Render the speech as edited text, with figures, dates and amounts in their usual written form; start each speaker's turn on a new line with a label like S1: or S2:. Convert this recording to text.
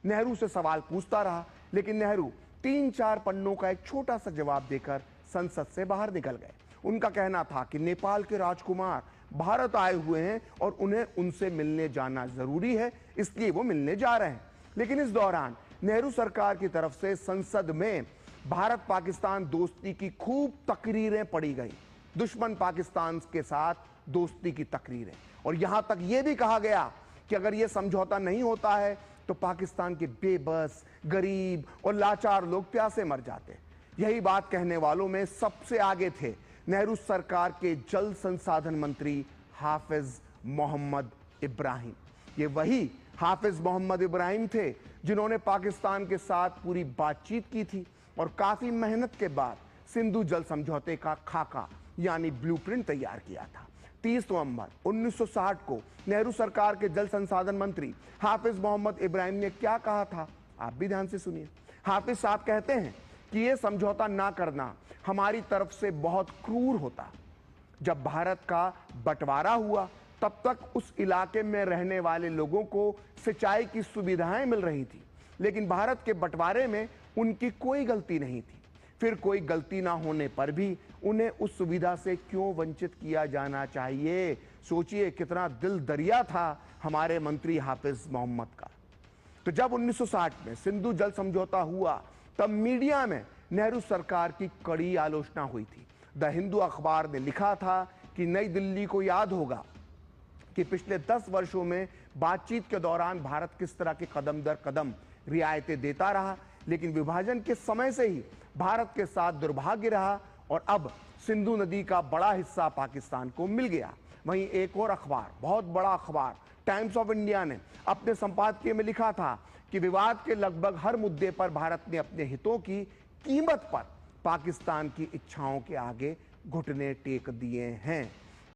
S1: नेहरू से सवाल पूछता रहा, लेकिन नेहरू 3-4 पन्नों का एक छोटा सा जवाब देकर संसद से बाहर निकल गए। उनका कहना था कि नेपाल के राजकुमार भारत आए हुए हैं और उन्हें उनसे मिलने जाना जरूरी है, इसलिए वो मिलने जा रहे हैं। लेकिन इस दौरान नेहरू सरकार की तरफ से संसद में भारत पाकिस्तान दोस्ती की खूब तकरीरें पढ़ी गई, दुश्मन पाकिस्तान के साथ दोस्ती की तकरीरें, और यहां तक यह भी कहा गया कि अगर यह समझौता नहीं होता है तो पाकिस्तान के बेबस, गरीब और लाचार लोग प्यासे मर जाते। यही बात कहने वालों में सबसे आगे थे नेहरू सरकार के जल संसाधन मंत्री हाफिज मोहम्मद इब्राहिम। ये वही हाफिज मोहम्मद इब्राहिम थे जिन्होंने पाकिस्तान के साथ पूरी बातचीत की थी और काफी मेहनत के बाद सिंधु जल समझौते का खाका यानी ब्लूप्रिंट तैयार किया था। 30 नवंबर 1960 को नेहरू सरकार के जल संसाधन मंत्री हाफिज मोहम्मद इब्राहिम ने क्या कहा था, आप भी ध्यान से सुनिए। हाफिज साहब कहते हैं कि यह समझौता ना करना हमारी तरफ से बहुत क्रूर होता। जब भारत का बंटवारा हुआ तब तक उस इलाके में रहने वाले लोगों को सिंचाई की सुविधाएं मिल रही थी, लेकिन भारत के बंटवारे में उनकी कोई गलती नहीं थी। फिर कोई गलती ना होने पर भी उन्हें उस सुविधा से क्यों वंचित किया जाना चाहिए? सोचिए कितना दिल दरिया था हमारे मंत्री हाफिज मोहम्मद का। तो जब 1960 में सिंधु जल समझौता हुआ तब मीडिया में नेहरू सरकार की कड़ी आलोचना हुई थी। द हिंदू अखबार ने लिखा था कि नई दिल्ली को याद होगा कि पिछले 10 वर्षों में बातचीत के दौरान भारत किस तरह के कदम दर कदम रियायतें देता रहा, लेकिन विभाजन के समय से ही भारत के साथ दुर्भाग्य रहा और अब सिंधु नदी का बड़ा हिस्सा पाकिस्तान को मिल गया। वहीं एक और अखबार, बहुत बड़ा अखबार टाइम्स ऑफ इंडिया ने अपने संपादकीय में लिखा था कि विवाद के लगभग हर मुद्दे पर भारत ने अपने हितों की कीमत पर पाकिस्तान की इच्छाओं के आगे घुटने टेक दिए हैं।